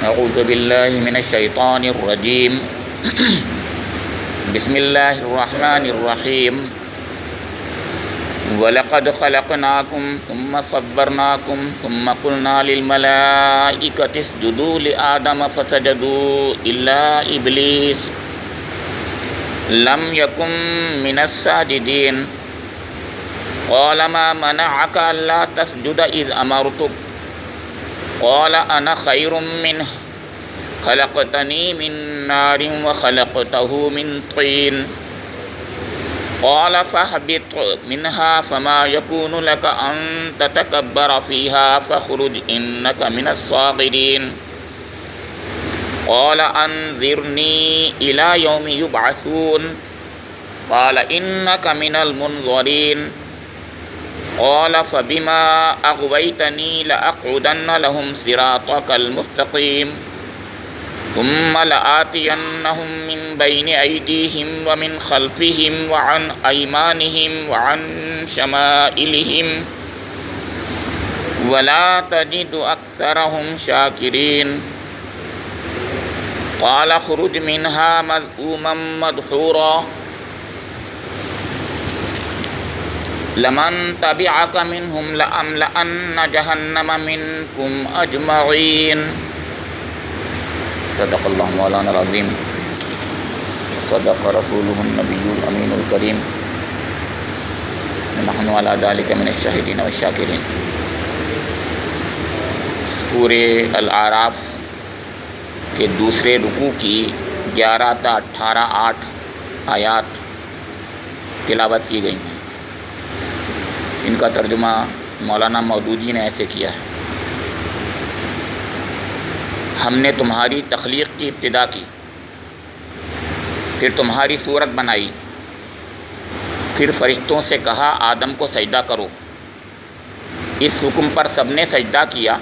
اعوذ باللہ من الشیطان الرجیم بسم اللہ الرحمن الرحیم وَلَقَدْ خَلَقْنَاكُمْ ثُمَّ صَوَّرْنَاكُمْ ثُمَّ قُلْنَا لِلْمَلَائِكَةِ اسْجُدُوا لِآدَمَ فَسَجَدُوا إِلَّا إِبْلِيسَ لَمْ يَكُنْ مِنَ السَّاجِدِينَ قَالَ مَا مَنَعَكَ أَلَّا تَسْجُدَ إِذْ أَمَرْتُكَ قَالَ أَنَا خَيْرٌ مِّنْهُ خَلَقْتَنِي مِن نَّارٍ وَخَلَقْتَهُ مِن طِينٍ قال فاهبط منها فما يكون لك أن تتكبر فيها فاخرج إنك من الصاغرين قال أنذرني إلى يوم يبعثون قال إنك من المنظرين قال فبما أغويتني لأقعدن لهم صراطك المستقيم ثم لآتينهم من بين أيديهم ومن خلفهم وعن أيمانهم وعن شمائلهم ولا تجد أكثرهم شاكرين قال اخرج منها مذءوما مدحورا لمن تبعك منهم لأملأن جهنم منكم أجمعين صدق اللہ مولانا العظیم صدق رسولہ النبی الامین الکریم نحن علی ذلک من الشاہدین والشاکرین۔ سورہ الاعراف کے دوسرے رکوع کی 11 تا 18 8 آیات تلاوت کی گئی ہیں۔ ان کا ترجمہ مولانا مودودی نے ایسے کیا ہے: ہم نے تمہاری تخلیق کی ابتدا کی، پھر تمہاری صورت بنائی، پھر فرشتوں سے کہا آدم کو سجدہ کرو۔ اس حکم پر سب نے سجدہ کیا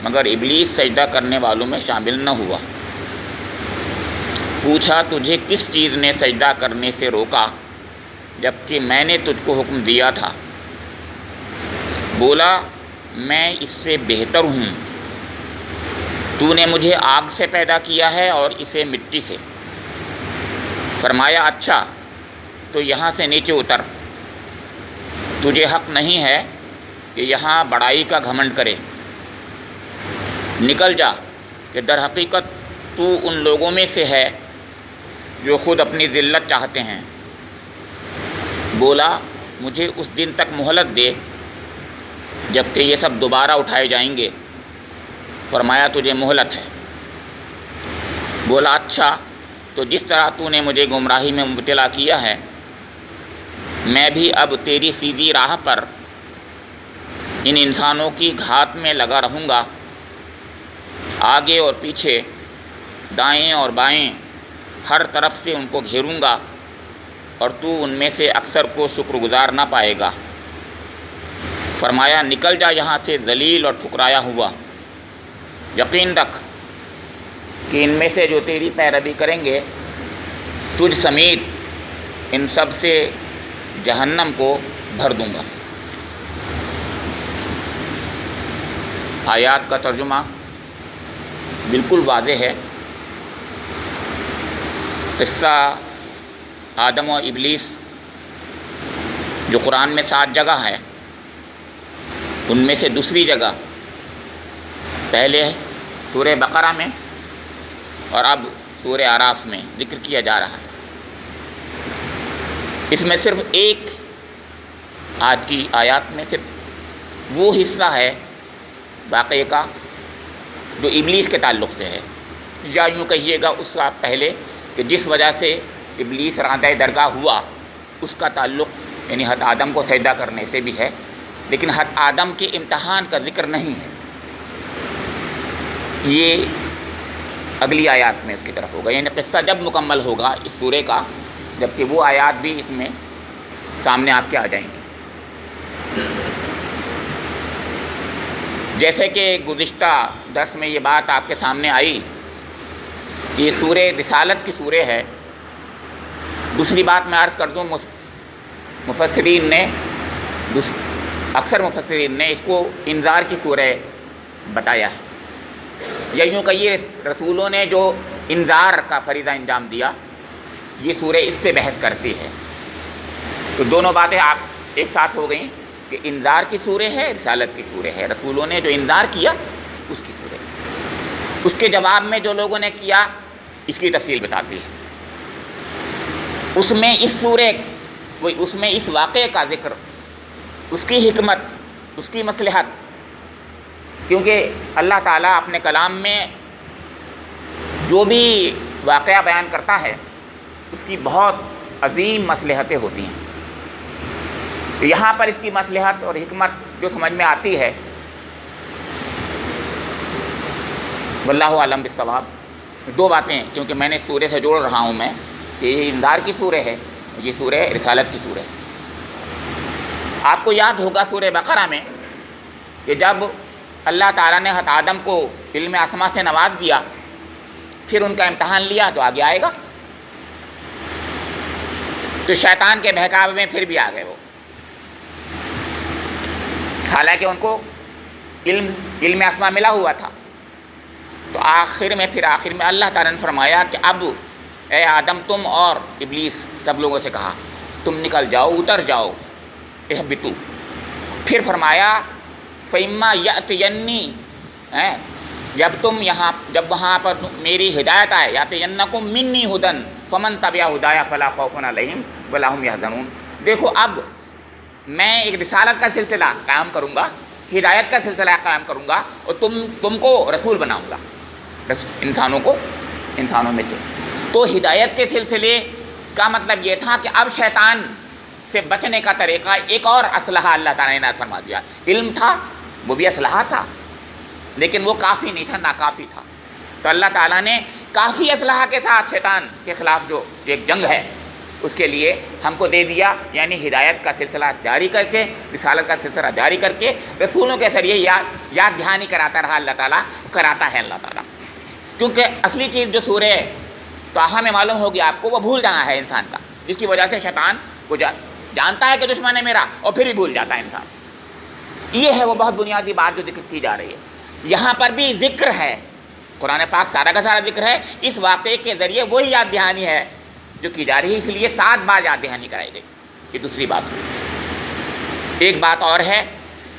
مگر ابلیس سجدہ کرنے والوں میں شامل نہ ہوا۔ پوچھا تجھے کس چیز نے سجدہ کرنے سے روکا جبکہ میں نے تجھ کو حکم دیا تھا؟ بولا میں اس سے بہتر ہوں، تو نے مجھے آگ سے پیدا کیا ہے اور اسے مٹی سے۔ فرمایا اچھا تو یہاں سے نیچے اتر، تجھے حق نہیں ہے کہ یہاں بڑائی کا گھمنڈ کرے، نکل جا کہ در حقیقت تو ان لوگوں میں سے ہے جو خود اپنی ذلت چاہتے ہیں۔ بولا مجھے اس دن تک مہلت دے جب کہ یہ سب دوبارہ اٹھائے جائیں گے۔ فرمایا تجھے مہلت ہے۔ بولا اچھا تو جس طرح تو نے مجھے گمراہی میں مبتلا کیا ہے میں بھی اب تیری سیدھی راہ پر ان انسانوں کی گھات میں لگا رہوں گا، آگے اور پیچھے، دائیں اور بائیں، ہر طرف سے ان کو گھیروں گا اور تو ان میں سے اکثر کو شکر گزار نہ پائے گا۔ فرمایا نکل جا یہاں سے ذلیل اور ٹھکرایا ہوا، یقین رکھ کہ ان میں سے جو تیری پیروی کریں گے تجھ سمیت ان سب سے جہنم کو بھر دوں گا۔ آیات کا ترجمہ بالکل واضح ہے۔ قصہ آدم و ابلیس جو قرآن میں 7 جگہ ہے، ان میں سے دوسری جگہ پہلے سورہ بقرہ میں اور اب سورہ اعراف میں ذکر کیا جا رہا ہے۔ اس میں صرف ایک آج کی آیات میں صرف وہ حصہ ہے واقعے کا جو ابلیس کے تعلق سے ہے، یا یوں کہیے گا اس کا پہلے کہ جس وجہ سے ابلیس راندۂ درگاہ ہوا اس کا تعلق یعنی حضرت آدم کو سجدہ کرنے سے بھی ہے، لیکن حضرت آدم کے امتحان کا ذکر نہیں ہے۔ یہ اگلی آیات میں اس کی طرف ہوگا، یعنی قصہ جب مکمل ہوگا اس سورے کا جبکہ وہ آیات بھی اس میں سامنے آپ کے آ جائیں گی۔ جیسے کہ گزشتہ درس میں یہ بات آپ کے سامنے آئی کہ یہ سورہ رسالت کی سورہ ہے۔ دوسری بات میں عرض کر دوں، مفسرین نے اکثر مفسرین نے اس کو انذار کی سورہ بتایا ہے، یا یوں کہیے رسولوں نے جو انذار کا فریضہ انجام دیا، یہ سورہ اس سے بحث کرتی ہے۔ تو دونوں باتیں آپ ایک ساتھ ہو گئیں کہ انذار کی سورہ ہے، رسالت کی سورہ ہے۔ رسولوں نے جو انذار کیا اس کی سورہ ہے، اس کے جواب میں جو لوگوں نے کیا اس کی تفصیل بتاتی ہے۔ اس میں اس سورہ اس میں اس واقعے کا ذکر، اس کی حکمت، اس کی مصلحت، کیونکہ اللہ تعالیٰ اپنے کلام میں جو بھی واقعہ بیان کرتا ہے اس کی بہت عظیم مصلحتیں ہوتی ہیں۔ تو یہاں پر اس کی مصلحت اور حکمت جو سمجھ میں آتی ہے، واللہ اعلم بالصواب، دو باتیں، کیونکہ میں نے سورہ سے جوڑ رہا ہوں میں کہ یہ انذار کی سورہ ہے، یہ سورہ رسالت کی سورہ ہے۔ آپ کو یاد ہوگا سورہ بقرہ میں کہ جب اللہ تعالیٰ نے حضرت آدم کو علم اسما سے نواز دیا، پھر ان کا امتحان لیا، تو آگے آئے گا، تو شیطان کے بہکاوے میں پھر بھی آ گئے وہ، حالانکہ ان کو علم اسما ملا ہوا تھا۔ تو آخر میں اللہ تعالیٰ نے فرمایا کہ اب اے آدم تم اور ابلیس سب لوگوں سے کہا تم نکل جاؤ، اتر جاؤ، اہبطوا۔ پھر فرمایا فَإِمَّا يَأْتِيَنِّي، جب وہاں پر میری ہدایت آئے، يَأْتِيَنَّكُم مِّنِّي هُدًى فَمَن تَبِعَ هُدَايَ فَلَا خَوْفٌ عَلَيْهِمْ وَلَا هُمْ يَحْزَنُونَ۔ دیکھو اب میں ایک رسالت کا سلسلہ قائم کروں گا، ہدایت کا سلسلہ قائم کروں گا، اور تم کو رسول بناؤں گا، انسانوں میں سے۔ تو ہدایت کے سلسلے کا مطلب یہ تھا کہ اب شیطان سے بچنے کا طریقہ ایک اور اسلحہ اللہ تعالیٰ نے نازل فرما دیا۔ علم تھا، وہ بھی اسلحہ تھا، لیکن وہ کافی نہیں تھا، ناکافی تھا۔ تو اللہ تعالیٰ نے کافی اسلحہ کے ساتھ شیطان کے خلاف جو ایک جنگ ہے اس کے لیے ہم کو دے دیا، یعنی ہدایت کا سلسلہ جاری کر کے، رسالت کا سلسلہ جاری کر کے، رسولوں کے ذریعے یاد دہانی کراتا رہا اللہ تعالیٰ، کراتا ہے اللہ تعالیٰ۔ کیونکہ اصلی چیز جو سورہ طٰہٰ میں معلوم ہوگی آپ کو، وہ بھول جانا ہے انسان کا، جس کی وجہ سے شیطان کو جانتا ہے کہ دشمن ہے میرا، اور پھر بھی بھول جاتا ہے انسان۔ یہ ہے وہ بہت بنیادی بات جو ذکر کی جا رہی ہے۔ یہاں پر بھی ذکر ہے، قرآن پاک سارا کا سارا ذکر ہے، اس واقعے کے ذریعے وہی یاد دہانی ہے جو کی جا رہی ہے، اس لیے 7 بار یاد دہانی کرائی گئی۔ یہ دوسری بات ہے۔ ایک بات اور ہے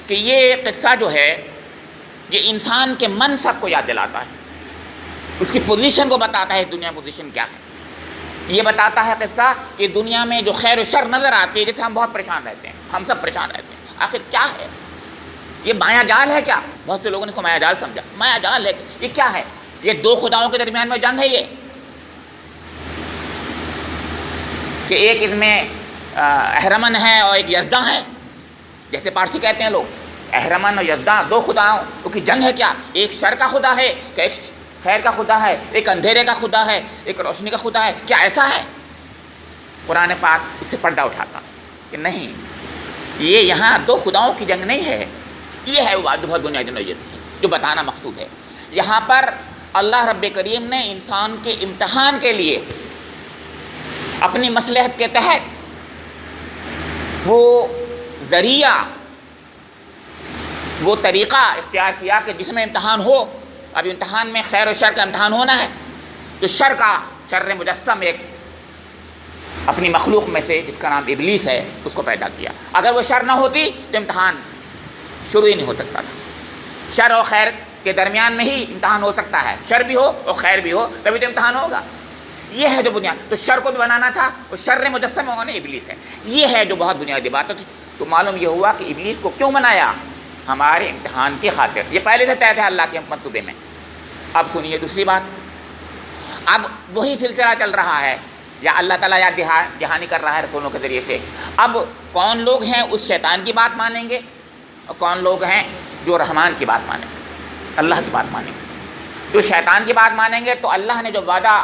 کہ یہ قصہ جو ہے یہ انسان کے منصب کو یاد دلاتا ہے، اس کی پوزیشن کو بتاتا ہے، دنیا پوزیشن کیا ہے۔ یہ بتاتا ہے قصہ کہ دنیا میں جو خیر و شر نظر آتی ہے، جیسے ہم بہت پریشان رہتے ہیں، ہم سب پریشان رہتے ہیں، آخر کیا ہے؟ یہ مایا جال ہے کیا؟ بہت سے لوگوں نے اس کو مایا جال سمجھا، مایا جال ہے، یہ کیا ہے؟ یہ 2 خداؤں کے درمیان میں جنگ ہے یہ، کہ ایک اس میں اہرمن ہے اور ایک یزداں ہے، جیسے پارسی کہتے ہیں لوگ، اہرمن اور یزداں 2 خداؤں کی جنگ ہے کیا؟ ایک شر کا خدا ہے کہ ایک خیر کا خدا ہے، ایک اندھیرے کا خدا ہے، ایک روشنی کا خدا ہے، کیا ایسا ہے؟ قرآن پاک اس سے پردہ اٹھاتا کہ نہیں، یہ یہاں 2 خداؤں کی جنگ نہیں ہے، یہ ہے وہ بات بہت بنیادی نوعیت ہے جو بتانا مقصود ہے۔ یہاں پر اللہ رب کریم نے انسان کے امتحان کے لیے اپنی مصلحت کے تحت وہ ذریعہ، وہ طریقہ اختیار کیا کہ جس میں امتحان ہو۔ اب امتحان میں خیر و شر کا امتحان ہونا ہے، تو شر مجسم ایک اپنی مخلوق میں سے جس کا نام ابلیس ہے اس کو پیدا کیا۔ اگر وہ شر نہ ہوتی تو امتحان شروع ہی نہیں ہو سکتا تھا۔ شر اور خیر کے درمیان میں ہی امتحان ہو سکتا ہے، شر بھی ہو اور خیر بھی ہو تبھی تو امتحان ہوگا۔ یہ ہے جو بنیاد، تو شر کو بھی بنانا تھا، اور شر مجسم ہونے ابلیس ہے، یہ ہے جو بہت بنیادی بات تھی۔ تو معلوم یہ ہوا کہ ابلیس کو کیوں بنایا؟ ہمارے امتحان کی خاطر، یہ پہلے سے طے تھا اللہ کے منصوبے میں۔ اب سنیے دوسری بات، اب وہی سلسلہ چل رہا ہے، یا اللہ تعالیٰ یاد دہانی کر رہا ہے رسولوں کے ذریعے سے۔ اب کون لوگ ہیں اس شیطان کی بات مانیں گے، اور کون لوگ ہیں جو رحمان کی بات مانیں گے، اللہ کی بات مانیں گے۔ جو شیطان کی بات مانیں گے تو اللہ نے جو وعدہ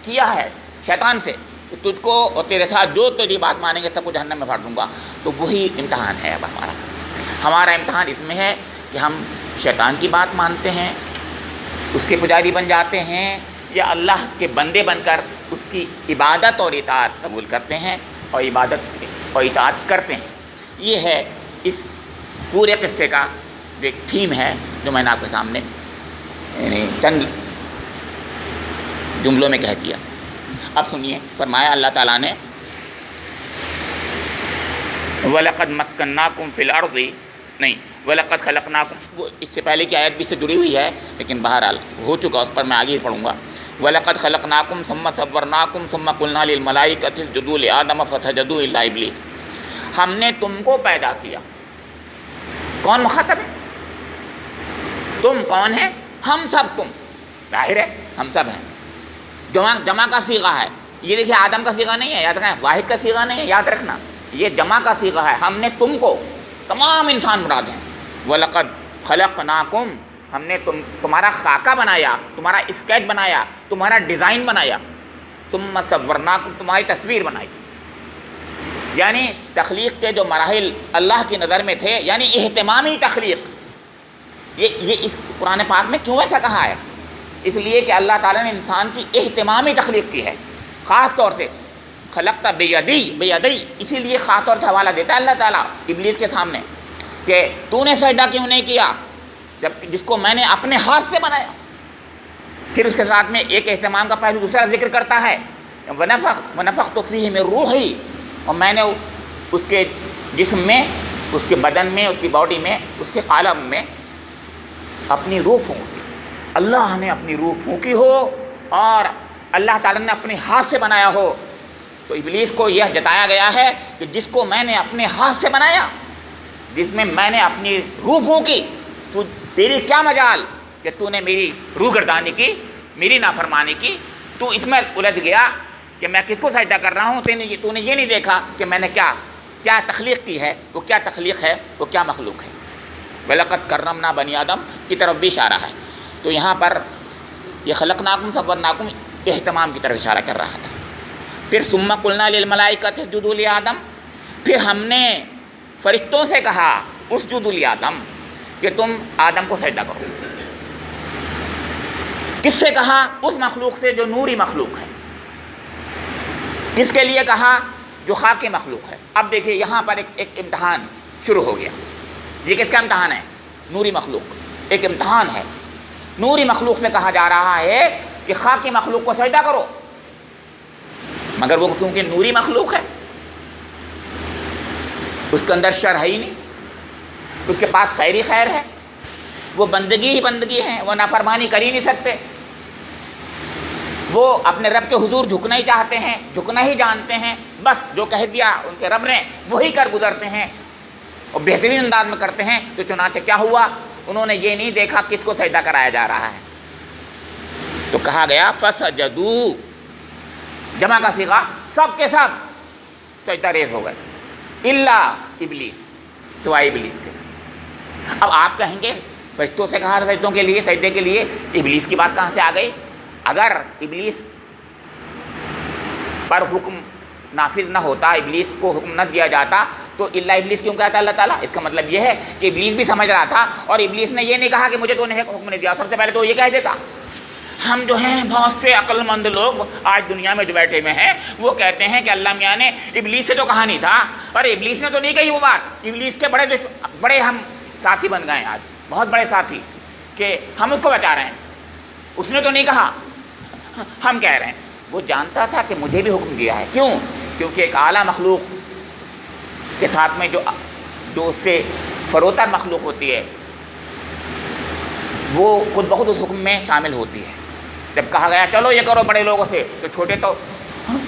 کیا ہے شیطان سے، تجھ کو اور تیرے ساتھ جو تیری بات مانیں گے سب کو جہنم میں بھر دوں گا، تو وہی امتحان ہے۔ اب ہمارا امتحان اس میں ہے کہ ہم شیطان کی بات مانتے ہیں، اس کے پجاری بن جاتے ہیں، یا اللہ کے بندے بن کر اس کی عبادت اور اطاعت قبول کرتے ہیں اور عبادت اور اطاعت کرتے ہیں۔ یہ ہے اس پورے قصے کا جو ایک تھیم ہے جو میں نے آپ کے سامنے یعنی چند جملوں میں کہہ دیا. اب سنیے، فرمایا اللہ تعالیٰ نے وَلَقَدْ مَكَّنَّاكُمْ فِي الْأَرْضِ، نہیں وَلَقَدْ خَلَقْنَاكُمْ، وہ اس سے پہلے کی آیت بھی سے جڑی ہوئی ہے لیکن بہرحال ہو چکا، اس پر میں آگے ہی پڑھوں گا. وَلَقَدْ خَلَقْنَاكُمْ ثُمَّ صَوَّرْنَاكُمْ ثُمَّ قُلْنَا لِلْمَلَائِكَةِ اسْجُدُوا لِآدَمَ فَسَجَدُوا إِلَّا إِبْلِيسَ. ہم نے تم کو پیدا کیا. کون مخاطب ہے؟ تم کون ہے؟ ہم سب. تم ظاہر ہے ہم سب ہیں. جمع کا صیغہ ہے یہ، دیکھیے آدم کا صیغہ نہیں ہے، یاد رکھنا. واحد کا صیغہ نہیں ہے، یاد رکھنا. یہ جمع کا صیغہ ہے. ہم نے تم کو، تمام انسان مراد ہیں. وَلَقَدْ خَلَقْنَاكُمْ، ہم نے تمہارا خاکہ بنایا، تمہارا اسکیچ بنایا، تمہارا ڈیزائن بنایا. ثُمَّ صَوَّرْنَاكُمْ، تمہاری تصویر بنائی. یعنی تخلیق کے جو مراحل اللہ کی نظر میں تھے، یعنی اہتمامی تخلیق. یہ اس قرآن پاک میں کیوں ایسا کہا ہے؟ اس لیے کہ اللہ تعالیٰ نے انسان کی اہتمامی تخلیق کی ہے. خاص طور سے خلقت بیدی، اسی لیے خاص طور سے حوالہ دیتا ہے اللہ تعالیٰ ابلیس کے سامنے کہ تو نے سجدہ کیوں نہیں کیا جب جس کو میں نے اپنے ہاتھ سے بنایا. پھر اس کے ساتھ میں ایک اہتمام کا پہلو دوسرا ذکر کرتا ہے، وَنَفَخْتُ فِيهِ مِن رُوحِي، اور میں نے اس کے جسم میں، اس کے بدن میں، اس کی باڈی میں، اس کے قالب میں اپنی روح پھونکی. اللہ نے اپنی روح پھونکی ہو اور اللہ تعالیٰ نے اپنے ہاتھ سے بنایا ہو، تو ابلیس کو یہ جتایا گیا ہے کہ جس کو میں نے اپنے ہاتھ سے بنایا، جس میں میں نے اپنی روح پھونکی، تو تیری کیا مجال کہ تو نے میری روح گردانی کی، میری نافرمانی کی. تو اس میں الجھ گیا کہ میں کس کو سجدہ کر رہا ہوں. تو نے یہ نہیں دیکھا کہ میں نے کیا تخلیق کی ہے، وہ کیا تخلیق ہے، وہ کیا مخلوق ہے. وَلَقَدْ كَرَّمْنَا بَنِي آدم کی طرف بھی اشارہ ہے. تو یہاں پر یہ خلقناکم صورناکم اہتمام کی طرف اشارہ کر رہا تھا. پھر ثُمَّ قُلْنَا لِلْمَلَائِكَةِ اسْجُدُوا لِآدَمَ، پھر ہم نے فرشتوں سے کہا اسجدوا لآدم کہ تم آدم کو سجدہ کرو. کس سے کہا؟ اس مخلوق سے جو نوری مخلوق ہے. کس کے لیے کہا؟ جو خاکی مخلوق ہے. اب دیکھیے یہاں پر ایک امتحان شروع ہو گیا. یہ کس کا امتحان ہے؟ نوری مخلوق. ایک امتحان ہے. نوری مخلوق سے کہا جا رہا ہے کہ خاکی مخلوق کو سجدہ کرو، مگر وہ کیونکہ نوری مخلوق ہے، اس کے اندر شر ہے ہی نہیں، اس کے پاس خیر ہی خیر ہے، وہ بندگی ہی بندگی ہے، وہ نافرمانی کر ہی نہیں سکتے، وہ اپنے رب کے حضور جھکنا ہی چاہتے ہیں، جھکنا ہی جانتے ہیں. بس جو کہہ دیا ان کے رب نے وہی کر گزرتے ہیں اور بہترین انداز میں کرتے ہیں. تو چنانچہ کیا ہوا؟ انہوں نے یہ نہیں دیکھا کس کو سجدہ کرایا جا رہا ہے. تو کہا گیا فسجدوا، جمع کا صیغہ، سب کے سب سجدہ ریز ہو گئے الا ابلیس، سوائے ابلیس کے. اب آپ کہیں گے فرشتوں سے کہا تھا سجدوں کے لیے، سجدے کے لیے، ابلیس کی بات کہاں سے آ گئی؟ اگر ابلیس پر حکم نافذ نہ ہوتا، ابلیس کو حکم نہ دیا جاتا تو الا ابلیس کیوں کہتا اللہ تعالیٰ؟ اس کا مطلب یہ ہے کہ ابلیس بھی سمجھ رہا تھا اور ابلیس نے یہ نہیں کہا کہ مجھے تو نے حکم نہیں دیا. سب سے پہلے تو یہ کہہ دیتا. ہم جو ہیں بہت سے عقل مند لوگ آج دنیا میں جو بیٹھے ہوئے ہیں وہ کہتے ہیں کہ اللہ میاں نے ابلیس سے تو کہا نہیں تھا، پر ابلیس نے تو نہیں کہی وہ بات. ابلیس کے بڑے ہم ساتھی بن گئے ہیں آج، بہت بڑے ساتھی، کہ ہم اس کو بچا رہے ہیں. اس نے تو نہیں کہا، ہم کہہ رہے ہیں. وہ جانتا تھا کہ مجھے بھی حکم دیا ہے. کیوں؟ کیونکہ ایک اعلیٰ مخلوق کے ساتھ میں جو اس سے فروتر مخلوق ہوتی ہے وہ خود بخود اس حکم میں شامل ہوتی ہے. جب کہا گیا چلو یہ کرو بڑے لوگوں سے، تو چھوٹے تو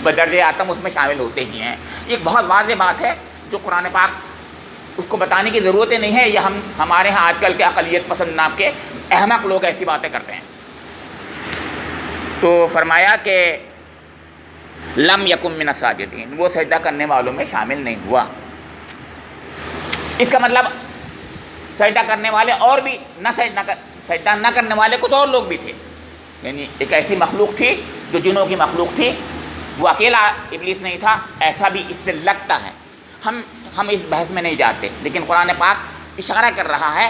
بدرجہ آتم اس میں شامل ہوتے ہی ہیں. ایک بہت واضح بات ہے جو قرآن پاک اس کو بتانے کی ضرورت نہیں ہے. یہ ہمارے ہاں آج کل کے اقلیت پسند نام کے احمق لوگ ایسی باتیں کرتے ہیں. تو فرمایا کہ لم یکن من الساجدین، وہ سجدہ کرنے والوں میں شامل نہیں ہوا. اس کا مطلب سجدہ کرنے والے اور بھی سجدہ نہ کرنے والے کچھ اور لوگ بھی تھے. یعنی ایک ایسی مخلوق تھی جو جنوں کی مخلوق تھی، وہ اکیلا ابلیس نہیں تھا، ایسا بھی اس سے لگتا ہے. ہم اس بحث میں نہیں جاتے، لیکن قرآن پاک اشارہ کر رہا ہے.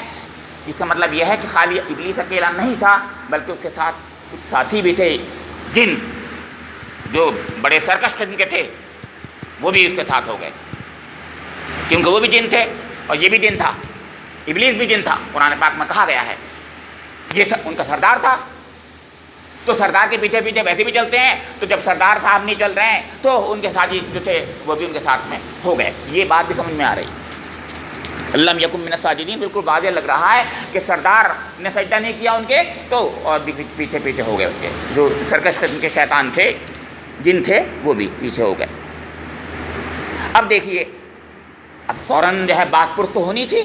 اس کا مطلب یہ ہے کہ خالی ابلیس اکیلا نہیں تھا، بلکہ اس کے ساتھ کچھ ساتھی بھی تھے، جن جو بڑے سرکش قسم کے تھے، وہ بھی اس کے ساتھ ہو گئے، کیونکہ وہ بھی جن تھے اور یہ بھی جن تھا، ابلیس بھی جن تھا. قرآن پاک میں کہا گیا ہے یہ ان کا سردار تھا، تو سردار کے پیچھے پیچھے ویسے بھی چلتے ہیں، تو جب سردار صاحب نہیں چل رہے ہیں تو ان کے ساتھی جو تھے وہ بھی ان کے ساتھ میں ہو گئے۔ یہ بات بھی سمجھ میں آ رہی۔ لم یکن من الساجدین، بالکل واضح لگ رہا ہے کہ سردار نے سجدہ نہیں کیا ان کے، تو اور بھی پیچھے پیچھے ہو گئے اس کے، جو سرکش قسم کے شیطان تھے جن تھے وہ بھی پیچھے ہو گئے۔ اب دیکھیے، اب فوراً جو ہے باس پرس تو ہونی تھی،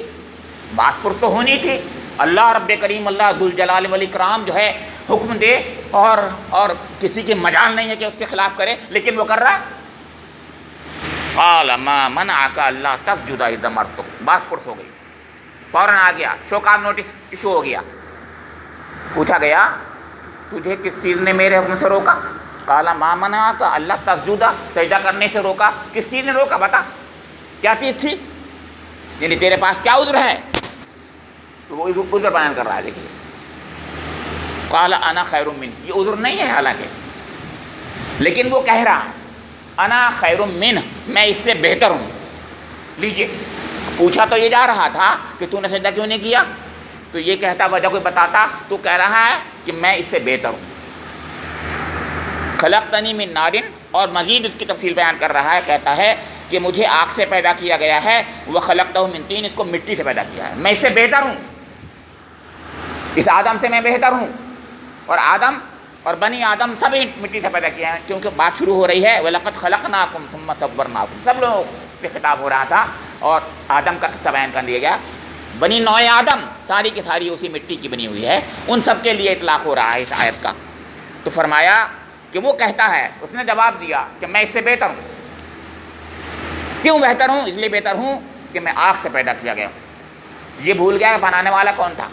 باس پرس تو ہونی تھی۔ اللہ رب کریم، اللہ ذوالجلال والاکرام جو ہے حکم دے اور کسی کی مجال نہیں ہے کہ اس کے خلاف کرے، لیکن وہ کر رہا ہے۔ قال ما منعک اللہ تسجد اذ امرتک، باس پرس ہو گئی، فوراً آ گیا، شوکار نوٹس ایشو ہو گیا۔ پوچھا گیا تجھے کس چیز نے میرے حکم سے روکا؟ قال ما منعک اللہ تسجد، سجدہ کرنے سے روکا، کس چیز نے روکا بتا، کیا چیز تھی؟ یعنی تیرے پاس کیا عذر ہے؟ تو وہ عذر بیان کر رہا ہے، دیکھیے۔ قال انا خیر من، یہ عذر نہیں ہے حالانکہ، لیکن وہ کہہ رہا انا خیر من، میں اس سے بہتر ہوں۔ لیجئے، پوچھا تو یہ جا رہا تھا کہ تو نے سجدہ کیوں نہیں کیا، تو یہ کہتا وجہ کوئی بتاتا، تو کہہ رہا ہے کہ میں اس سے بہتر ہوں۔ خلقتنی من نار، اور مزید اس کی تفصیل بیان کر رہا ہے، کہتا ہے کہ مجھے آگ سے پیدا کیا گیا ہے، وخلقتہ من طین، اس کو مٹی سے پیدا کیا ہے، میں اس سے بہتر ہوں، اس آدم سے میں بہتر ہوں۔ اور آدم اور بنی آدم سبھی مٹی سے پیدا کیا ہے، کیونکہ بات شروع ہو رہی ہے وَلَقَدْ خَلَقْنَاكُمْ ثُمَّ صَوَّرْنَاكُمْ، سب لوگوں پہ خطاب ہو رہا تھا اور آدم کا قصہ بیان کر دیا گیا۔ بنی نوع آدم ساری کی ساری اسی مٹی کی بنی ہوئی ہے، ان سب کے لیے اطلاق ہو رہا ہے اس آیت کا۔ تو فرمایا کہ وہ کہتا ہے، اس نے جواب دیا کہ میں اس سے بہتر ہوں۔ کیوں بہتر ہوں؟ اس لیے بہتر ہوں کہ میں آگ سے پیدا کیا گیا ہوں۔ یہ بھول گیا کہ بنانے والا کون تھا،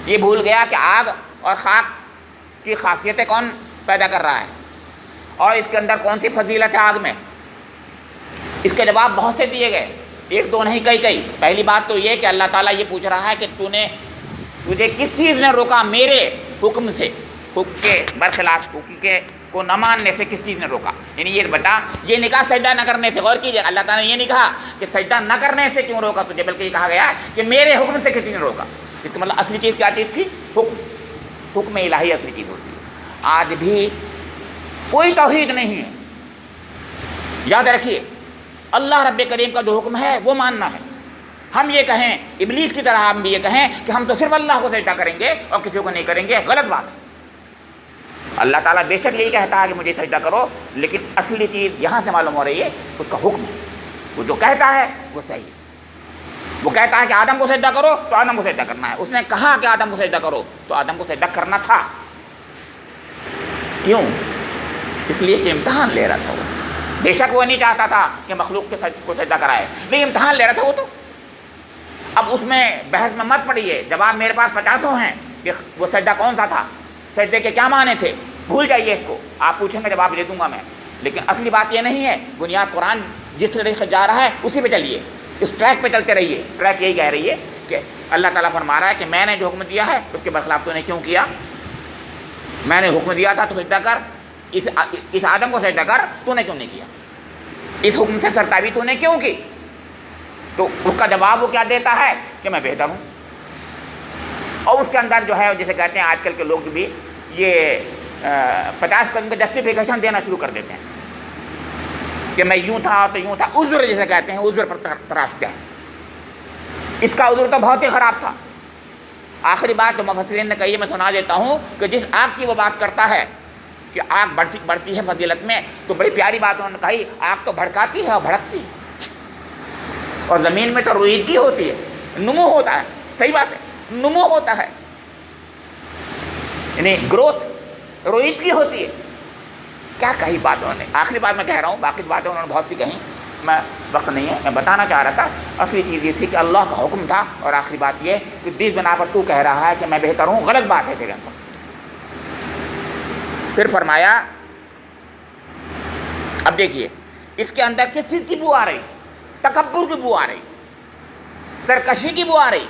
یہ بھول گیا کہ آگ اور خاک کی خاصیتیں کون پیدا کر رہا ہے، اور اس کے اندر کون سی فضیلت ہے آگ میں۔ اس کے جواب بہت سے دیے گئے، ایک دو نہیں کئی۔ پہلی بات تو یہ کہ اللہ تعالیٰ یہ پوچھ رہا ہے کہ تجھے کس چیز نے روکا میرے حکم سے، حکم کے برخلاف، حکم کے کو نہ ماننے سے کس چیز نے روکا؟ یعنی یہ بتا، یہ نہیں کہا سجدہ نہ کرنے سے، غور کیجیے، اللہ تعالیٰ نے یہ نہیں کہا کہ سجدہ نہ کرنے سے کیوں روکا تجھے، بلکہ یہ کہا گیا ہے کہ میرے حکم سے کس چیز نے روکا۔ اس کا مطلب اصلی چیز کیا چیز تھی؟ حکم الہی اصلی چیز ہوتی ہے۔ آج بھی کوئی توحید نہیں ہے، یاد رکھیے، اللہ رب کریم کا جو حکم ہے وہ ماننا ہے۔ ہم یہ کہیں ابلیس کی طرح، ہم بھی یہ کہیں کہ ہم تو صرف اللہ کو سجدہ کریں گے اور کسی کو نہیں کریں گے، غلط بات ہے۔ اللہ تعالیٰ بے شک یہی کہتا ہے کہ مجھے سجدہ کرو، لیکن اصلی چیز یہاں سے معلوم ہو رہی ہے اس کا حکم ہے، وہ جو کہتا ہے وہ صحیح ہے۔ وہ کہتا ہے کہ آدم کو سجدہ کرو تو آدم کو سجدہ کرنا ہے، اس نے کہا کہ آدم کو سجدہ کرو تو آدم کو سجدہ کرنا تھا۔ کیوں؟ اس لیے کہ امتحان لے رہا تھا وہ، بے شک وہ نہیں چاہتا تھا کہ مخلوق کو سجدہ کرائے، لیکن امتحان لے رہا تھا وہ تو۔ اب اس میں بحث میں مت پڑیے، جواب میرے پاس 50 ہیں کہ وہ سجدہ کون سا تھا، سجدے کے کیا معنی تھے، بھول جائیے اس کو، آپ پوچھیں گے جواب دے دوں گا میں، لیکن اصلی بات یہ نہیں ہے۔ بنیاد قرآن جس طریقے سے جا رہا ہے اسی پہ چلیے، اس ٹریک پہ چلتے رہیے۔ ٹریک یہی کہہ رہی ہے کہ اللہ تعالیٰ فرما رہا ہے کہ میں نے جو حکم دیا ہے اس کے برخلاف تو نے کیوں کیا؟ میں نے حکم دیا تھا تو سجدہ کر، اس آدم کو سجدہ کر، تو نے کیوں نہیں کیا؟ اس حکم سے سرتابی تو نے کیوں کی؟ تو اس کا جواب وہ کیا دیتا ہے کہ میں بہتر ہوں۔ اور اس کے اندر جو ہے جیسے کہتے ہیں آج کل کے لوگ بھی یہ 50 قسم کے جسٹیفیکیشن دینا شروع کر دیتے ہیں کہ میں یوں تھا تو یوں تھا، عذر جیسے کہتے ہیں، عذر پر تراشتے ہیں۔ اس کا عذر تو بہت ہی خراب تھا۔ آخری بات تو مفسرین نے کہی ہے، میں سنا دیتا ہوں کہ جس آگ کی وہ بات کرتا ہے کہ آگ بڑھتی ہے فضیلت میں، تو بڑی پیاری بات انہوں نے کہی، آگ تو بھڑکاتی ہے اور بھڑکتی ہے، اور زمین میں تو رویدگی ہوتی ہے، نمو ہوتا ہے۔ صحیح بات ہے، نمو ہوتا ہے، یعنی گروتھ، رویدگی ہوتی ہے۔ کیا کہی بات انہوں نے، آخری بات میں کہہ رہا ہوں، باقی باتیں انہوں نے بہت سی کہیں، میں وقت نہیں ہے، میں بتانا چاہ رہا تھا اصلی چیز یہ تھی کہ اللہ کا حکم تھا، اور آخری بات یہ کہ جس بنا پر تو کہہ رہا ہے کہ میں بہتر ہوں، غلط بات ہے تیرے اندر۔ پھر فرمایا، اب دیکھیے اس کے اندر کس چیز کی بو آ رہی؟ تکبر کی بو آ رہی، سرکشی کی بو آ رہی،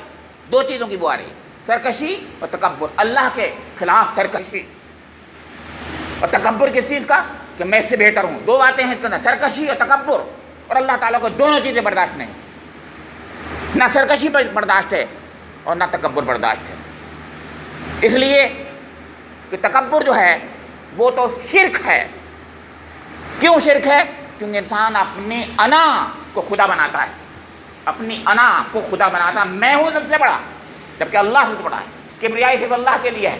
دو چیزوں کی بو آ رہی، سرکشی اور تکبر، اللہ کے خلاف سرکشی۔ اور تکبر کس چیز کا؟ کہ میں اس سے بہتر ہوں۔ دو باتیں ہیں اس کے اندر، سرکشی اور تکبر، اور اللہ تعالیٰ کو دونوں چیزیں برداشت نہیں، نہ سرکشی برداشت ہے اور نہ تکبر برداشت ہے۔ اس لیے کہ تکبر جو ہے وہ تو شرک ہے۔ کیوں شرک ہے؟ کیونکہ انسان اپنی انا کو خدا بناتا ہے، اپنی انا کو خدا بناتا ہے، میں ہوں سب سے بڑا، جبکہ اللہ سب سے بڑا ہے۔ کبریائی صرف اللہ کے لیے ہے،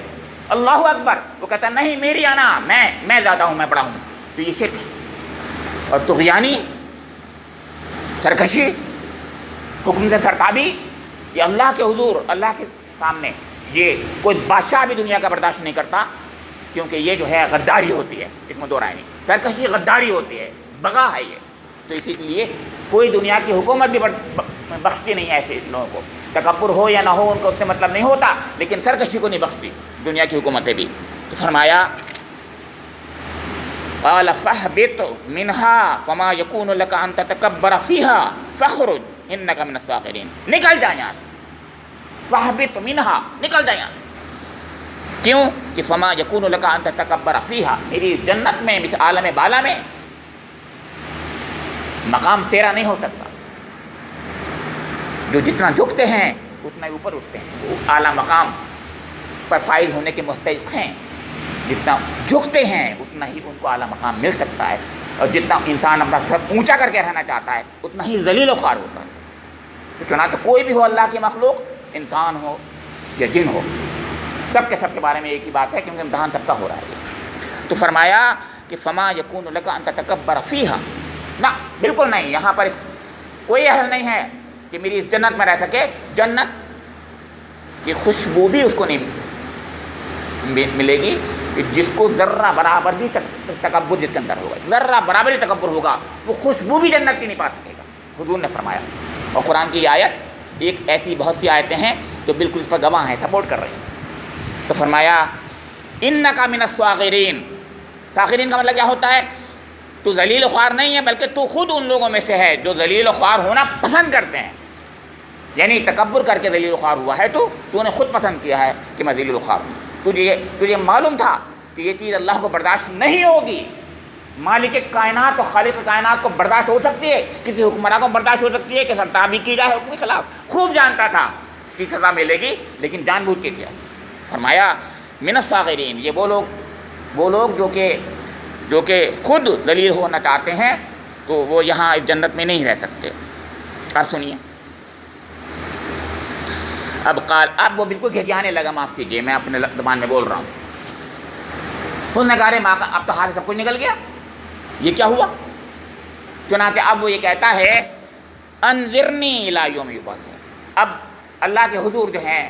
اللہ اکبر، وہ کہتا ہے نہیں میری انا، میں زیادہ ہوں، میں بڑا ہوں، تو یہ شرک ہے۔ اور طغیانی سرکشی، حکم سے سرتابی، یہ اللہ کے حضور، اللہ کے سامنے یہ کوئی بادشاہ بھی دنیا کا برداشت نہیں کرتا، کیونکہ یہ جو ہے غداری ہوتی ہے، اس میں دو رائے نہیں، سرکشی غداری ہوتی ہے، بغا ہے یہ۔ تو اسی لیے کوئی دنیا کی حکومت بھی بخشتی نہیں ہے ایسے لوگوں کو، تکبر ہو یا نہ ہو ان کو اس سے مطلب نہیں ہوتا، لیکن سرکشی کو نہیں بخشتی دنیا کی حکومتیں بھی۔ تو فرمایا قال فاہبط منها فما يكون لك ان تتكبر فيها فاخرج انك من الصاغرين، نکل جا یہاں سے، فاہبط منها، نکل جا یہاں سے۔ کیوں کہ فما يكون لك ان تتكبر فيها، میری جنت میں، اس عالم بالا میں مقام تیرا نہیں ہو سکتا۔ جو جتنا جھکتے ہیں اتنا ہی اوپر اٹھتے ہیں، وہ اعلیٰ مقام پر فائز ہونے کے مستحق ہیں۔ جتنا جھکتے ہیں اتنا ہی ان کو اعلیٰ مقام مل سکتا ہے، اور جتنا انسان اپنا سر اونچا کر کے رہنا چاہتا ہے اتنا ہی ذلیل و خوار ہوتا ہے۔ تو چنانچہ کوئی بھی ہو اللہ کی مخلوق، انسان ہو یا جن ہو، سب کے بارے میں ایک ہی بات ہے، کیونکہ امتحان سب کا ہو رہا ہے۔ تو فرمایا کہ فما یکون لک ان تتکبر فیہا، نہ بالکل نہیں، یہاں پر کوئی اہل نہیں ہے کہ میری اس جنت میں رہ سکے۔ جنت کی خوشبو بھی اس کو نہیں ملے گی کہ جس کو ذرہ برابر بھی تکبر جس کے اندر ہوگا، ذرہ برابر ہی تکبر ہوگا، وہ خوشبو بھی جنت کی نہیں پا سکے گا، حضور نے فرمایا۔ اور قرآن کی آیت، ایک ایسی بہت سی آیتیں ہیں جو بالکل اس پر گواہ ہیں، سپورٹ کر رہی ہیں۔ تو فرمایا انک من الصاغرین، صاغرین کا مطلب کیا ہوتا ہے؟ تو ذلیل و خوار نہیں ہے، بلکہ تو خود ان لوگوں میں سے ہے جو ذلیل و خوار ہونا پسند کرتے ہیں، یعنی تکبر کر کے ذلیل و خوار ہوا ہے، تو نے خود پسند کیا ہے کہ میں ذلیل و خوار ہوں۔ تجھے معلوم تھا کہ یہ چیز اللہ کو برداشت نہیں ہوگی۔ مالک کائنات و خالق کائنات کو برداشت ہو سکتی ہے، کسی حکمراں کو برداشت ہو سکتی ہے کہ سرتابی کی جائے حکم کے خلاف، خوب جانتا تھا کہ سزا ملے گی، لیکن جان بوجھ کے کیا۔ فرمایا من الصاغرین، یہ وہ لوگ جو کہ خود ذلیل ہونا چاہتے ہیں، تو وہ یہاں اس جنت میں نہیں رہ سکتے۔ اب سنیے، اب وہ بالکل گھٹیانے لگا، معاف کیجیے میں اپنے زبان میں بول رہا ہوں۔ خود نے کہا ماں کا اب تو ہاتھ سب کچھ نکل گیا، یہ کیا ہوا؟ چنانچہ اب وہ یہ کہتا ہے انذرنی الی یوم یبعثون، اب اللہ کے حضور جو ہیں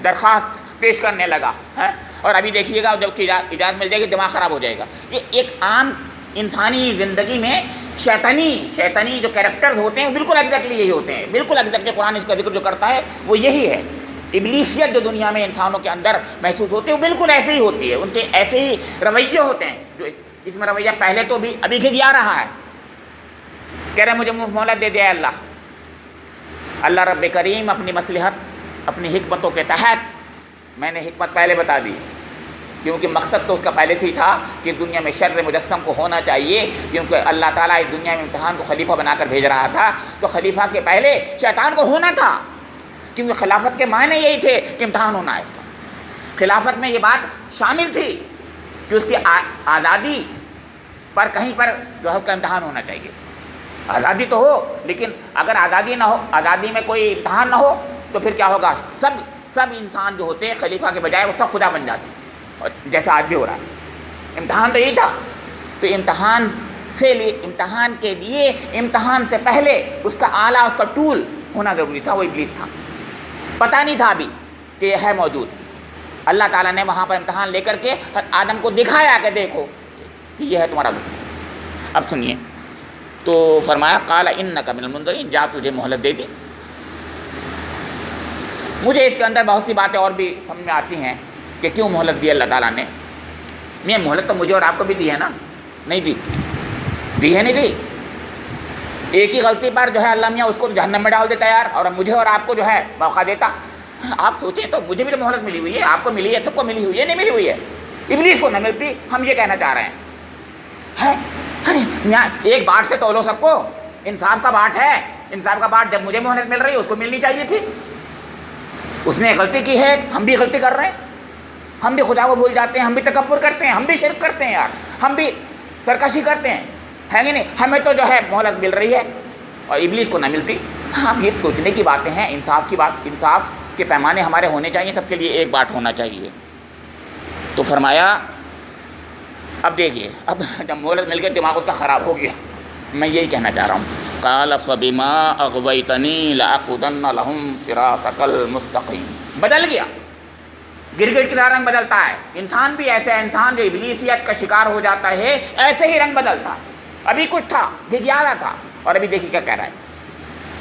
درخواست پیش کرنے لگا ہے۔ اور ابھی دیکھیے گا جب اجازت مل جائے گی دماغ خراب ہو جائے گا۔ یہ ایک عام انسانی زندگی میں شیطانی جو کیریکٹرز ہوتے ہیں وہ بالکل ایگزیکٹلی یہی ہوتے ہیں، بالکل ایگزیکٹلی قرآن اس کا ذکر جو کرتا ہے وہ یہی ہے۔ ابلیسیت جو دنیا میں انسانوں کے اندر محسوس ہوتی ہے وہ بالکل ایسے ہی ہوتی ہے، ان کے ایسے ہی رویے ہوتے ہیں۔ جو اس میں رویہ پہلے تو بھی ابھی گھگیا رہا ہے، کہہ رہے مجھے مہلت دے دیا اللہ رب کریم اپنی مصلحت، اپنی حکمتوں کے تحت میں نے حکمت پہلے بتا دی، کیونکہ مقصد تو اس کا پہلے سے ہی تھا کہ دنیا میں شر مجسم کو ہونا چاہیے، کیونکہ اللہ تعالیٰ اس دنیا میں امتحان کو خلیفہ بنا کر بھیج رہا تھا، تو خلیفہ کے پہلے شیطان کو ہونا تھا، کیونکہ خلافت کے معنی یہی تھے کہ امتحان ہونا ہے۔ خلافت میں یہ بات شامل تھی کہ اس کی آزادی پر کہیں پر جو ہے اس کا امتحان ہونا چاہیے۔ آزادی تو ہو، لیکن اگر آزادی نہ ہو، آزادی میں کوئی امتحان نہ ہو تو پھر کیا ہوگا؟ سب انسان جو ہوتے ہیں خلیفہ کے بجائے وہ سب خدا بن جاتے ہیں، اور جیسا آج بھی ہو رہا ہے۔ امتحان تو یہی تھا، تو امتحان کے لیے امتحان سے پہلے اس کا آلہ، اس کا ٹول ہونا ضروری تھا، وہ ابلیس تھا۔ پتہ نہیں تھا ابھی کہ یہ ہے موجود، اللہ تعالیٰ نے وہاں پر امتحان لے کر کے آدم کو دکھایا کہ دیکھو کہ یہ ہے تمہارا دشمن۔ اب سنیے، تو فرمایا قال انک من المنذرین، جا تجھے مہلت دے دی۔ مجھے اس کے اندر بہت سی باتیں اور بھی سمجھ میں آتی ہیں کہ کیوں مہلت دی اللہ تعالیٰ نے۔ میں مہلت تو مجھے اور آپ کو بھی دی ہے نا، نہیں دی ہے، نہیں دی۔ ایک ہی غلطی پر جو ہے اللہ میاں اس کو جہنم میں ڈال دیتا یار، اور مجھے اور آپ کو جو ہے موقع دیتا۔ آپ سوچیں تو مجھے بھی تو مہلت ملی ہوئی ہے، آپ کو ملی ہے، سب کو ملی ہوئی ہے، نہیں ملی ہوئی ہے، ابلیس کو نہ ملتی، ہم یہ کہنا چاہ رہے ہیں۔ ارے میاں ایک باٹ سے تولو سب کو، انصاف کا باٹ ہے، انصاف کا باٹ جب مجھے مہلت مل رہی ہے اس کو ملنی چاہیے تھی۔ اس نے غلطی کی ہے، ہم بھی غلطی کر رہے ہیں، ہم بھی خدا کو بھول جاتے ہیں، ہم بھی تکبر کرتے ہیں، ہم بھی شرک کرتے ہیں یار، ہم بھی سرکشی کرتے ہیں، ہے کہ نہیں؟ ہمیں تو جو ہے مہلت مل رہی ہے اور ابلیس کو نہ ملتی۔ ہاں یہ سوچنے کی باتیں ہیں، انصاف کی بات، انصاف کے پیمانے ہمارے ہونے چاہیے، سب کے لیے ایک بات ہونا چاہیے۔ تو فرمایا اب دیکھیے، اب جب مہلت مل کے دماغ اس کا خراب ہو گیا، میں یہی کہنا چاہ رہا ہوں، قال فبما اغویتنی لاقعدن لہم صراطک المستقیم، بدل گیا، گرگٹ کی طرح رنگ بدلتا ہے۔ انسان بھی ایسا ہے، انسان جو ابلیسیت کا شکار ہو جاتا ہے ایسے ہی رنگ بدلتا ہے۔ ابھی کچھ تھا، گھگھیا رہا تھا، اور ابھی دیکھیے کیا کہہ رہا ہے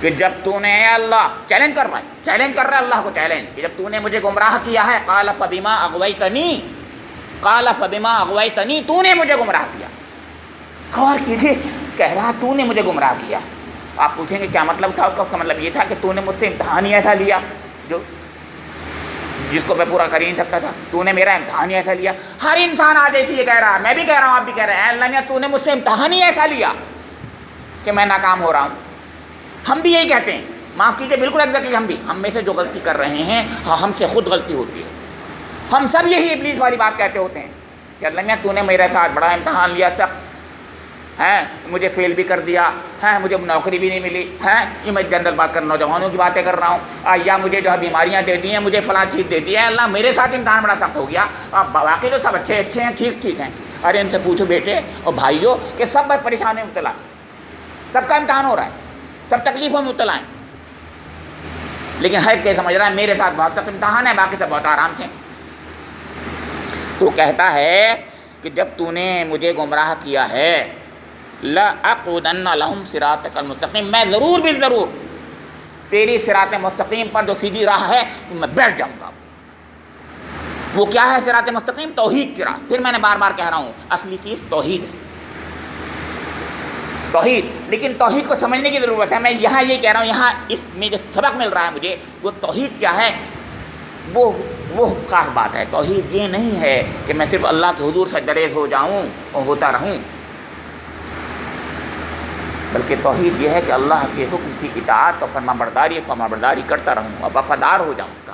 کہ جب تو نے، اے اللہ چیلنج کر رہا ہے اللہ کو، چیلنج کہ جب تو نے مجھے گمراہ کیا ہے، قال فبما اغویتنی، قال فبما اغویتنی، تو نے مجھے گمراہ کیا۔ غور کیجیے، کہہ رہا تو نے مجھے گمراہ کیا۔ آپ پوچھیں گے کیا مطلب تھا اس کا؟ اس کا مطلب یہ تھا کہ تو نے مجھ سے امتحان ہی ایسا لیا جس کو میں پورا کر ہی نہیں سکتا تھا، تو نے میرا امتحان ہی ایسا لیا۔ ہر انسان آج ایسے یہ کہہ رہا ہے، میں بھی کہہ رہا ہوں، آپ بھی کہہ رہے ہیں، اے اللہ نے تو نے مجھ سے امتحان ہی ایسا لیا کہ میں ناکام ہو رہا ہوں۔ ہم بھی یہی کہتے ہیں، معاف کیجیے، بالکل ایگزیکٹلی ہم میں سے جو غلطی کر رہے ہیں، ہم سے خود غلطی ہوتی ہے۔ ہم سب یہی ابلیس والی بات کہتے ہوتے ہیں کہ اللہ میاں تو نے میرے ساتھ بڑا امتحان لیا، سخت ہے، مجھے فیل بھی کر دیا ہے، مجھے نوکری بھی نہیں ملی ہے، یہ میں جنرل بات کر نوجوانوں کی باتیں کر رہا ہوں، یا مجھے جو ہے بیماریاں دے دی ہیں، مجھے فلاں چیز دے دی ہے، اللہ میرے ساتھ امتحان بڑا سخت ہو گیا۔ باقی تو سب اچھے ہیں، ٹھیک ہیں۔ ارے ان سے پوچھو بیٹے اور بھائیوں کہ سب بس پریشانی میں مبتلا، سب کا امتحان ہو رہا ہے، سب تکلیفوں میں مبتلا ہیں، لیکن ہر کوئی سمجھ رہا ہے میرے ساتھ بہت سخت امتحان ہے، باقی سب بہت آرام سے۔ تو کہتا ہے کہ جب تو نے مجھے گمراہ کیا ہے، لَأَقْعُدَنَّ لَهُمْ صِرَاطَكَ الْمُسْتَقِيمَ، میں ضرور بھی ضرور تیری صراط مستقیم پر جو سیدھی راہ ہے میں بیٹھ جاؤں گا۔ وہ کیا ہے صراط مستقیم؟ توحید کی راہ۔ پھر میں نے بار بار کہہ رہا ہوں، اصلی چیز توحید ہے، توحید۔ لیکن توحید کو سمجھنے کی ضرورت ہے۔ میں یہاں یہ کہہ رہا ہوں، یہاں اس میں جو سبق مل رہا ہے مجھے، وہ توحید کیا ہے، وہ خاص بات ہے۔ توحید یہ نہیں ہے کہ میں صرف اللہ کے حضور سے دریز ہو جاؤں اور ہوتا رہوں، بلکہ توحید یہ ہے کہ اللہ کے حکم کی اطاعت اور فرما برداری کرتا رہوں اور وفادار ہو جاؤں اس کا۔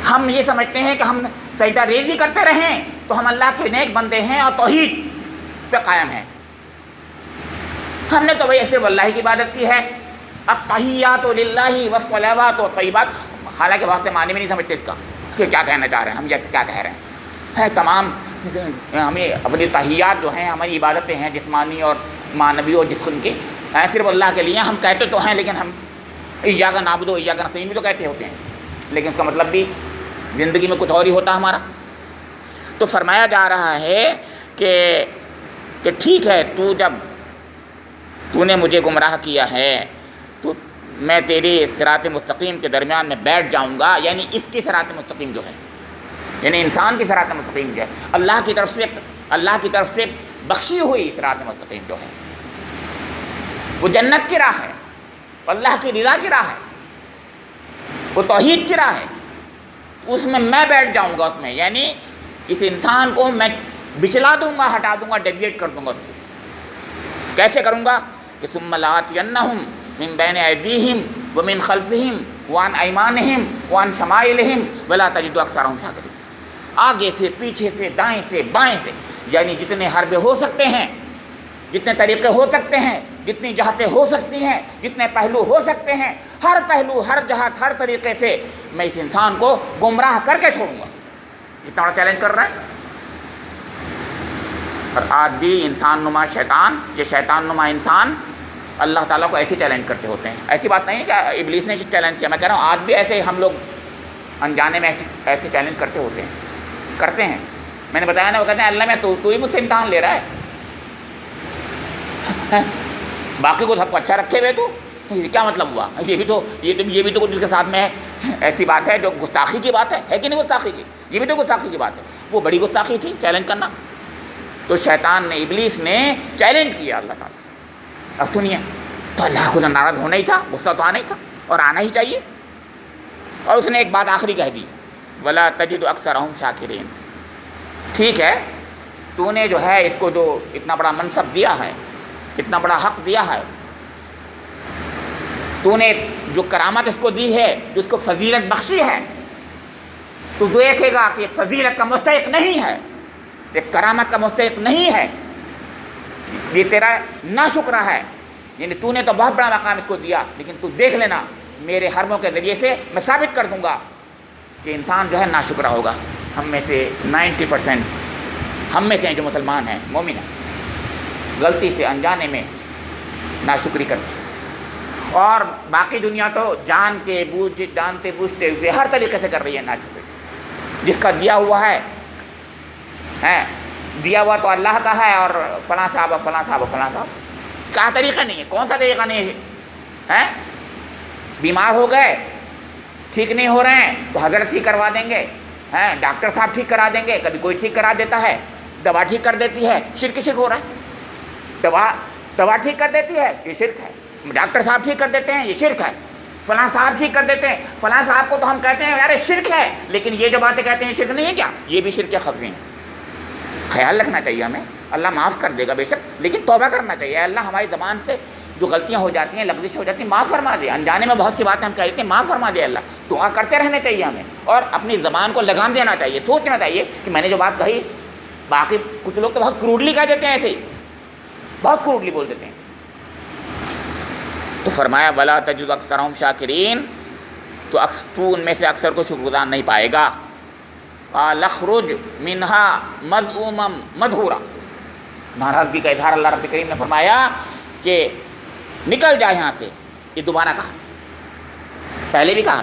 ہم یہ سمجھتے ہیں کہ ہم سجدہ ریزی کرتے رہیں تو ہم اللہ کے نیک بندے ہیں اور توحید پہ قائم ہیں۔ ہم نے تو بھائی صرف اللہ کی عبادت کی ہے، التحیات للہ والصلوات والطیبات، حالانکہ بہت سے معنی میں نہیں سمجھتے اس کا کہ کیا کہنا چاہ رہے ہیں، ہم یہ کیا کہہ رہے ہیں۔ تمام ہمیں اپنی تحیات جو ہیں، ہماری عبادتیں ہیں جسمانی اور معنوی اور جسم کی، صرف اللہ کے لیے ہم کہتے تو ہیں، لیکن ہم ایاک نعبد و ایاک نستعین بھی تو کہتے ہوتے ہیں، لیکن اس کا مطلب بھی زندگی میں کچھ اور ہی ہوتا ہے ہمارا۔ تو فرمایا جا رہا ہے کہ ٹھیک ہے، تو نے مجھے گمراہ کیا ہے، تو میں تیرے صراط مستقیم کے درمیان میں بیٹھ جاؤں گا، یعنی اس کی صراط مستقیم جو ہے، یعنی انسان کی صراط مستقیم جو ہے، اللہ کی طرف سے بخشی ہوئی صراط مستقیم جو ہے، وہ جنت کی راہ ہے، اللہ کی رضا کی راہ ہے، وہ توحید کی راہ ہے، اس میں بیٹھ جاؤں گا، اس میں یعنی اس انسان کو میں بچلا دوں گا، ہٹا دوں گا، ڈیویٹ کر دوں گا اس سے۔ کیسے کروں گا کہ ثم لآتینہم من بین ایدیہم ومن خلفہم وعن ایمانہم وعن شمائلہم ولا تجد اکثرہم شاکرین، آگے سے، پیچھے سے، دائیں سے، بائیں سے، یعنی جتنے حربے ہو سکتے ہیں، جتنے طریقے ہو سکتے ہیں، جتنی جہتیں ہو سکتی ہیں، جتنے پہلو ہو سکتے ہیں، ہر پہلو، ہر جہت، ہر طریقے سے میں اس انسان کو گمراہ کر کے چھوڑوں گا۔ کتنا بڑا چیلنج کر رہا ہے۔ اور آج بھی انسان نما شیطان، یہ شیطان نما انسان اللہ تعالیٰ کو ایسی چیلنج کرتے ہوتے ہیں۔ ایسی بات نہیں ہے کہ ابلیس نے چیلنج کیا، میں کہہ رہا ہوں آج بھی ایسے ہم لوگ انجانے میں ایسے چیلنج کرتے ہیں۔ میں نے بتایا نا، وہ کہتے ہیں اللہ میں تو ہی مجھ سے امتحان لے رہا ہے، باقی کو سب کو اچھا رکھے ہوئے، تو کیا مطلب ہوا؟ یہ بھی تو کچھ اس کے ساتھ میں ایسی بات ہے جو گستاخی کی بات ہے کہ نہیں گستاخی کی؟ یہ بھی تو گستاخی کی بات ہے، وہ بڑی گستاخی تھی چیلنج کرنا۔ تو شیطان نے، ابلیس نے چیلنج کیا اللہ تعالیٰ۔ اب سنیے، تو اللہ کو ناراض ہونا ہی تھا، غصہ تو آنا ہی تھا اور آنا ہی چاہیے، اور اس نے ایک بات آخری کہہ دی، ولا تجد اکثرہم شاکرین۔ ٹھیک ہے، تو نے جو ہے اس کو جو اتنا بڑا منصب دیا ہے، اتنا بڑا حق دیا ہے، تو نے جو کرامت اس کو دی ہے، جو اس کو فضیلت بخشی ہے، تو دیکھے گا کہ فضیلت کا مستحق نہیں ہے، ایک کرامت کا مستحق نہیں ہے، یہ تیرا ناشکرہ ہے، یعنی تو نے تو بہت بڑا مقام اس کو دیا، لیکن تو دیکھ لینا میرے حرموں کے ذریعے سے میں ثابت کر دوں گا کہ انسان جو ہے ناشکرہ ہوگا۔ ہم میں سے 90% ہم میں سے ہیں جو مسلمان ہیں، مومن ہیں، غلطی سے انجانے میں ناشکری کرتے ہیں، اور باقی دنیا تو جانتے بوجھتے ہوئے ہر طریقے سے کر رہی ہے ناشکری۔ جس کا دیا ہوا ہے دیا ہوا تو اللہ کا ہے، اور فلاں صاحب فلاں صاحب فلاں صاحب کا طریقہ نہیں ہے، کون سا طریقہ نہیں ہے؟ بیمار ہو گئے، ٹھیک نہیں ہو رہے ہیں تو حضرت ٹھیک کروا دیں گے، ڈاکٹر صاحب ٹھیک کرا دیں گے، کبھی کوئی ٹھیک کرا دیتا ہے، دوا ٹھیک کر دیتی ہے، شرک ہو رہا ہے، دوا ٹھیک کر دیتی ہے، یہ شرک ہے، ڈاکٹر صاحب ٹھیک کر دیتے ہیں، یہ شرک ہے، فلاں صاحب ٹھیک کر دیتے ہیں، فلاں صاحب کو تو ہم کہتے ہیں یار شرک ہے، لیکن یہ جو باتیں کہتے ہیں شرک نہیں ہے کیا؟ یہ بھی شرک خفی ہیں۔ خیال رکھنا چاہیے ہمیں، اللہ معاف کر دے گا بے شک، لیکن توبہ کرنا چاہیے، اللہ ہماری زبان سے جو غلطیاں ہو جاتی ہیں، لغزش ہو جاتی ہیں، معاف فرما دے، انجانے میں بہت سی باتیں ہم کہہ دیتے ہیں، معاف فرما دے اللہ، دعا کرتے رہنے چاہیے ہمیں، اور اپنی زبان کو لگام دینا چاہیے، سوچنا چاہیے کہ میں نے جو بات کہی، باقی کچھ لوگ تو بہت کروڈلی کہہ دیتے ہیں، ایسے ہی بہت کروڈلی بول دیتے ہیں۔ تو فرمایا ولا تجد اکثرهم شاکرین، تو ان میں سے اکثر کو شکر گزار نہیں پائے گا۔ لخرج منہا مذءوما مدحورا، ناراضگی کا اظہار اللہ رب کریم نے فرمایا کہ نکل جا یہاں سے، یہ دوبارہ کہا، پہلے بھی کہا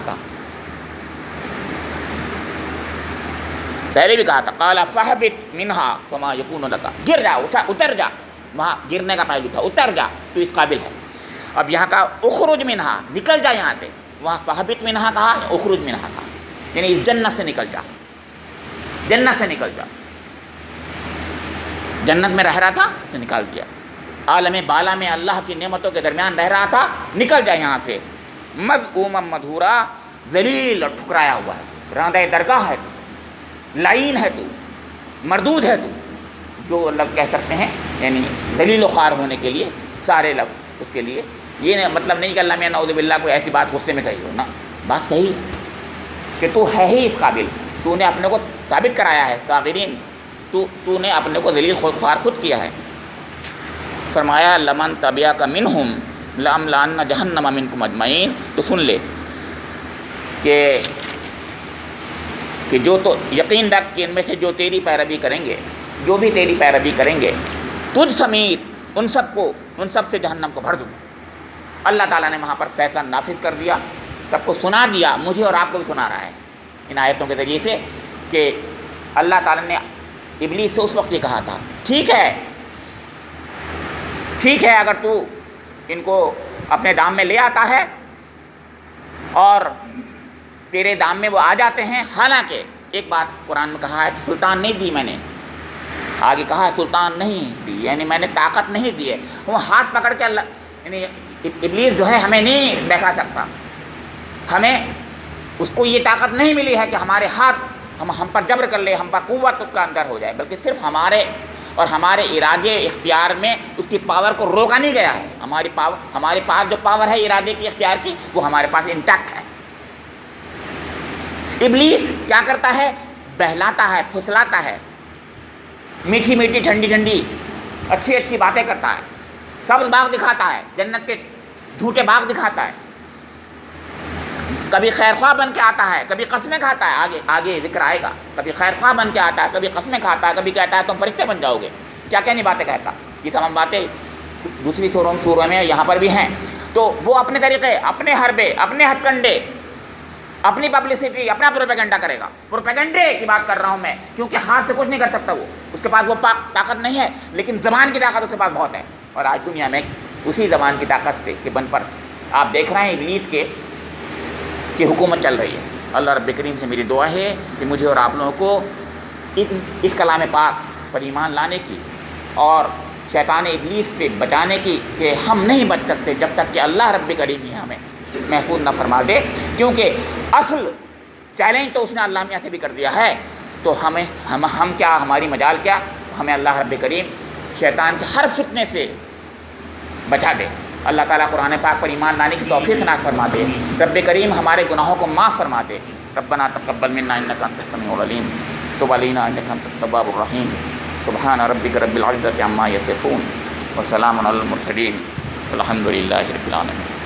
تھا، قال فاہبط منہا فما یکون لک، گر جا، اتر جا، وہاں گرنے کا پہلو تھا، اتر جا تو اس قابل ہے۔ اب یہاں کہا اخرج منہا، نکل جا یہاں سے، وہاں فاہبط منہا کہا، اخرج منہا کہا، یعنی اس جنت سے نکل جا، جنت سے نکل جا، جنت میں رہ رہا تھا تو نکال دیا، عالم بالا میں اللہ کی نعمتوں کے درمیان رہ رہا تھا، نکل جا یہاں سے، مذءوما مدحورا، ذلیل اور ٹھکرایا ہوا ہے، راندہ درگاہ ہے تو، لعین ہے تو، مردود ہے تو، جو لفظ کہہ سکتے ہیں، یعنی ذلیل و خوار ہونے کے لیے سارے لفظ اس کے لیے، یہ مطلب نہیں کہ اللہ میں نعوذ باللہ کوئی ایسی بات غصے میں کہی ہو، نا، بات صحیح ہے کہ تو ہے ہی اس قابل، تو نے اپنے کو ثابت کرایا ہے، صاغرین، تو نے اپنے کو ذلیل خوار خود کیا ہے۔ فرمایا لمن تبعک منہم لأملأن جہنم منکم اجمعین، تو سن لے کہ جو تو یقین رکھ کہ ان میں سے جو تیری پیروی کریں گے، جو بھی تیری پیروی کریں گے، تجھ سمیت ان سب سے جہنم کو بھر دوں۔ اللہ تعالیٰ نے وہاں پر فیصلہ نافذ کر دیا، سب کو سنا دیا، مجھے اور آپ کو بھی سنا رہا ہے ان آیتوں کے ذریعے سے، کہ اللہ تعالیٰ نے ابلیس سے اس وقت یہ کہا تھا ٹھیک ہے اگر تو ان کو اپنے دام میں لے آتا ہے اور تیرے دام میں وہ آ جاتے ہیں، حالانکہ ایک بات قرآن میں کہا ہے کہ سلطان نہیں دی میں نے، آگے کہا ہے سلطان نہیں دی، یعنی میں نے طاقت نہیں دی ہے، وہ ہاتھ پکڑ کے اللہ، یعنی ابلیس جو ہے ہمیں نہیں بہکا سکتا، ہمیں اس کو یہ طاقت نہیں ملی ہے کہ ہمارے ہاتھ ہم پر جبر کر لے، ہم پر قوت اس کا اندر ہو جائے، بلکہ صرف ہمارے ارادے اختیار میں اس کی پاور کو روکا نہیں گیا ہے، ہمارے پاس جو پاور ہے ارادے کی اختیار کی، وہ ہمارے پاس انٹیکٹ ہے۔ ابلیس کیا کرتا ہے؟ بہلاتا ہے، پھسلاتا ہے، میٹھی میٹھی ٹھنڈی ٹھنڈی اچھی اچھی باتیں کرتا ہے، سبز باغ دکھاتا ہے، جنت کے جھوٹے باغ دکھاتا ہے، کبھی خیر خواہ بن کے آتا ہے، کبھی قسمیں کھاتا ہے، آگے ذکر آئے گا، کبھی خیر خواہ بن کے آتا ہے، کبھی قسمیں کھاتا ہے، کبھی کہتا ہے تم فرشتے بن جاؤ گے، کیا نہیں باتیں کہتا، یہ تمام باتیں دوسری سوروں میں یہاں پر بھی ہیں۔ تو وہ اپنے طریقے، اپنے حربے، اپنے ہتھ کنڈے، اپنی پبلسٹی، اپنا پروپیگنڈا کرے گا، پروپیگنڈے کی بات کر رہا ہوں میں، کیونکہ ہاتھ سے کچھ نہیں کر سکتا وہ، اس کے پاس وہ طاقت نہیں ہے، لیکن زبان کی طاقت اس کے پاس بہت ہے، اور آج دنیا میں اسی زبان کی طاقت سے کہ بن پر آپ دیکھ رہے ہیں ابلیس کی حکومت چل رہی ہے۔ اللہ رب کریم سے میری دعا ہے کہ مجھے اور آپ لوگوں کو اس کلام پاک پر ایمان لانے کی اور شیطان ابلیس سے بچانے کی، کہ ہم نہیں بچ سکتے جب تک کہ اللہ رب کریم ہی ہمیں محفوظ نہ فرما دے، کیونکہ اصل چیلنج تو اس نے اللہ میاں سے بھی کر دیا ہے، تو ہم کیا، ہماری مجال کیا، ہمیں اللہ رب کریم شیطان کے ہر فتنے سے بچا دے۔ اللہ تعالیٰ قرآن پاک پر ایمان لانے کی توفیق عطا فرما دے، رب کریم ہمارے گناہوں کو معاف فرما دے، ربنا تقبل منا انك انت السميع العليم تب علينا انك انت التواب الرحيم سبحان ربك رب العزة عما يصفون وسلام على المرسلين والحمد لله رب العالمين.